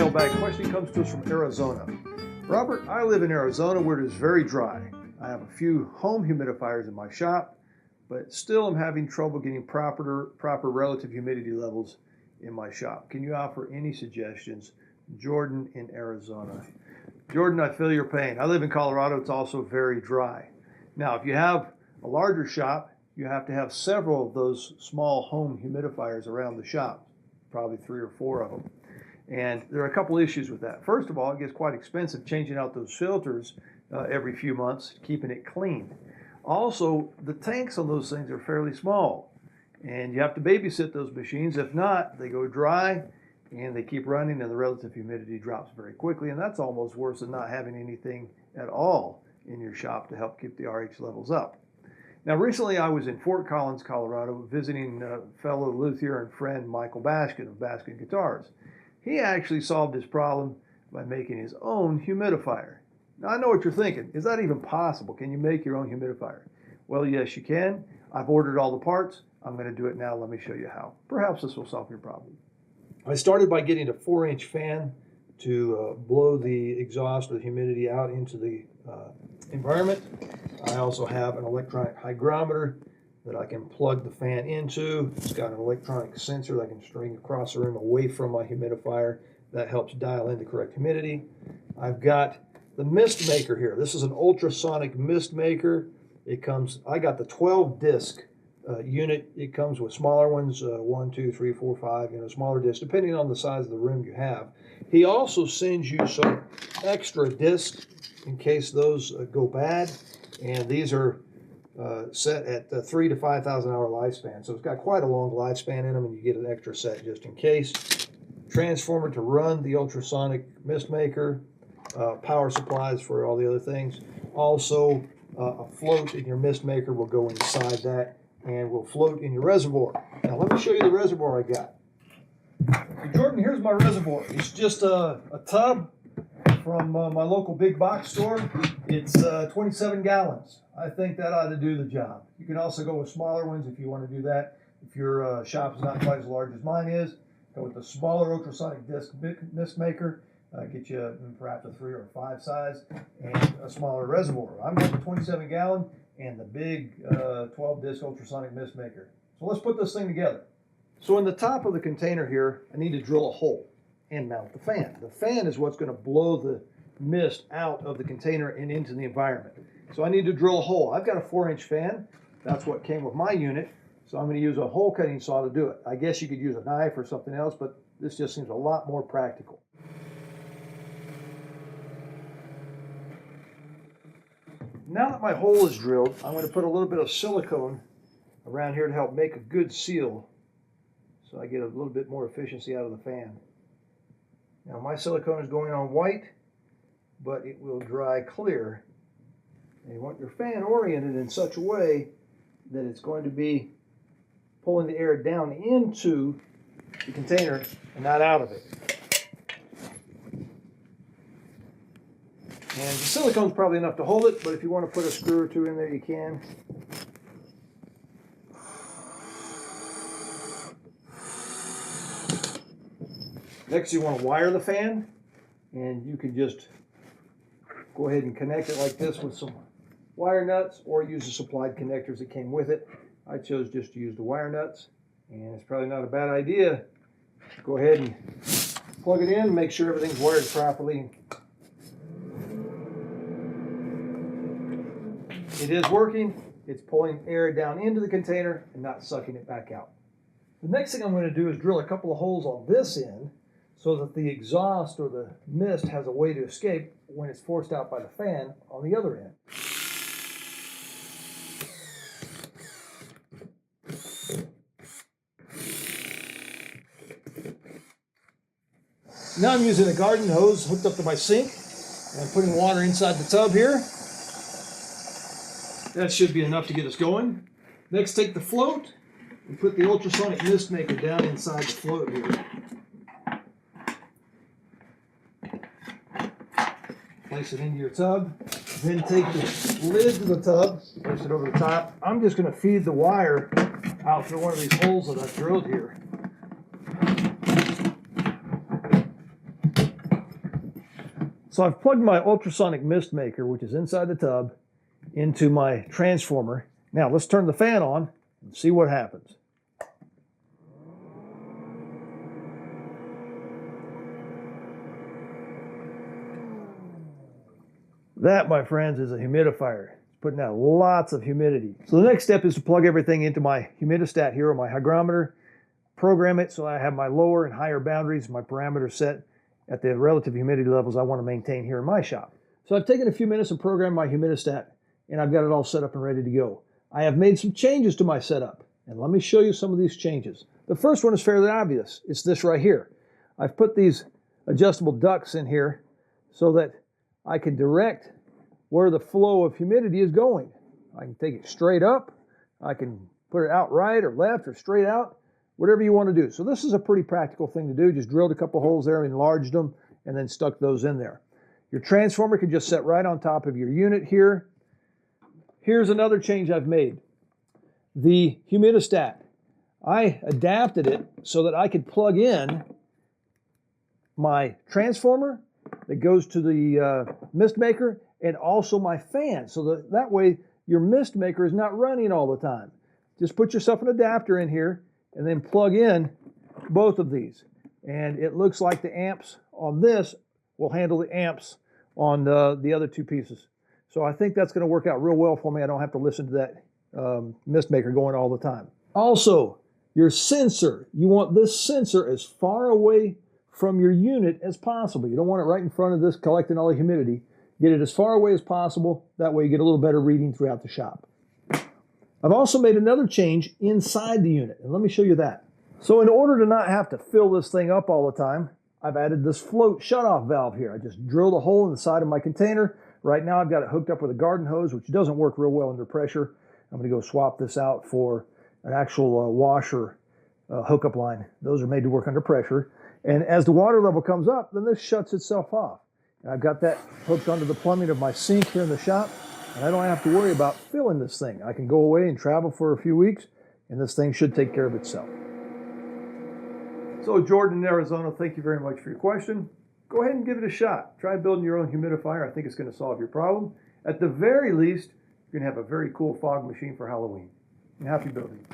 mailbag question comes to us from Arizona. Robert, I live in Arizona where it is very dry. I have a few home humidifiers in my shop, but still I'm having trouble getting proper relative humidity levels in my shop. Can you offer any suggestions? Jordan in Arizona. Jordan, I feel your pain. I live in Colorado. It's also very dry. Now, if you have a larger shop, you have to have several of those small home humidifiers around the shop, probably 3 or 4 of them. And there are a couple issues with that. First of all, it gets quite expensive changing out those filters every few months, keeping it clean. Also, the tanks on those things are fairly small, and you have to babysit those machines. If not, they go dry and they keep running and the relative humidity drops very quickly, and that's almost worse than not having anything at all in your shop to help keep the RH levels up. Now, recently I was in Fort Collins, Colorado, visiting fellow Luthier and friend Michael Baskin of Baskin Guitars. He actually solved his problem by making his own humidifier. Now, I know what you're thinking. Is that even possible? Can you make your own humidifier? Well, yes, you can. I've ordered all the parts. I'm going to do it now. Let me show you how. Perhaps this will solve your problem. I started by getting a 4-inch fan to blow the exhaust or the humidity out into the environment. I also have an electronic hygrometer that I can plug the fan into. It's got an electronic sensor that I can string across the room away from my humidifier. That helps dial in the correct humidity. I've got the mist maker here. This is an ultrasonic mist maker. I got the 12 disc unit. It comes with smaller ones, 1, 2, 3, 4, 5, smaller discs, depending on the size of the room you have. He also sends you some extra discs in case those go bad, and these are set at 3,000 to 5,000 hour lifespan. So it's got quite a long lifespan in them, and you get an extra set just in case. Transformer to run the ultrasonic mist maker, power supplies for all the other things. Also, a float in your mist maker will go inside that and will float in your reservoir. Now, let me show you the reservoir I got. So Jordan, here's my reservoir. It's just a tub from my local big box store. It's 27 gallons. I think that ought to do the job. You can also go with smaller ones if you want to do that. If your shop is not quite as large as mine is, go with the smaller ultrasonic disc mist maker. Get you perhaps a 3 or 5 size and a smaller reservoir. I'm going with 27 gallon and the big 12 disc ultrasonic mist maker. So let's put this thing together. So in the top of the container here, I need to drill a hole and mount the fan. The fan is what's going to blow the mist out of the container and into the environment. So I need to drill a hole. I've got a 4-inch fan. That's what came with my unit. So I'm going to use a hole cutting saw to do it. I guess you could use a knife or something else, but this just seems a lot more practical. Now that my hole is drilled, I'm going to put a little bit of silicone around here to help make a good seal so I get a little bit more efficiency out of the fan. Now my silicone is going on white, but it will dry clear. And you want your fan oriented in such a way that it's going to be pulling the air down into the container and not out of it. And the silicone's probably enough to hold it, but if you want to put a screw or 2 in there, you can. Next, you want to wire the fan, and you can just go ahead and connect it like this with some wire nuts, or use the supplied connectors that came with it. I chose just to use the wire nuts, and it's probably not a bad idea. Go ahead and plug it in, make sure everything's wired properly. It is working. It's pulling air down into the container and not sucking it back out. The next thing I'm going to do is drill a couple of holes on this end so that the exhaust or the mist has a way to escape when it's forced out by the fan on the other end. Now I'm using a garden hose hooked up to my sink, and I'm putting water inside the tub here. That should be enough to get us going. Next, take the float and put the ultrasonic mist maker down inside the float here. Place it into your tub. Then take the lid to the tub, place it over the top. I'm just going to feed the wire out through one of these holes that I've drilled here. So I've plugged my ultrasonic mist maker, which is inside the tub, into my transformer. Now let's turn the fan on and see what happens. That, my friends, is a humidifier. It's putting out lots of humidity. So the next step is to plug everything into my Humidistat here, or my hygrometer, program it so I have my lower and higher boundaries, my parameters set at the relative humidity levels I want to maintain here in my shop. So I've taken a few minutes and programmed my Humidistat, and I've got it all set up and ready to go. I have made some changes to my setup, and let me show you some of these changes. The first one is fairly obvious. It's this right here. I've put these adjustable ducts in here so that I can direct where the flow of humidity is going. I can take it straight up, I can put it out right or left or straight out, whatever you want to do. So this is a pretty practical thing to do. Just drilled a couple holes there, enlarged them, and then stuck those in there. Your transformer can just set right on top of your unit here. Here's another change I've made. The Humidistat. I adapted it so that I could plug in my transformer that goes to the mist maker and also my fan, so that way your mist maker is not running all the time. Just put yourself an adapter in here and then plug in both of these. And it looks like the amps on this will handle the amps on the other two pieces. So I think that's going to work out real well for me. I don't have to listen to that mist maker going all the time. Also, your sensor. You want this sensor as far away from your unit as possible. You don't want it right in front of this collecting all the humidity. Get it as far away as possible. That way you get a little better reading throughout the shop. I've also made another change inside the unit, and let me show you that. So in order to not have to fill this thing up all the time, I've added this float shutoff valve here. I just drilled a hole in the side of my container. Right now I've got it hooked up with a garden hose, which doesn't work real well under pressure. I'm going to go swap this out for an actual washer hookup line. Those are made to work under pressure. And as the water level comes up, then this shuts itself off. And I've got that hooked onto the plumbing of my sink here in the shop, and I don't have to worry about filling this thing. I can go away and travel for a few weeks, and this thing should take care of itself. So Jordan in Arizona, thank you very much for your question. Go ahead and give it a shot. Try building your own humidifier. I think it's going to solve your problem. At the very least, you're going to have a very cool fog machine for Halloween. And happy building.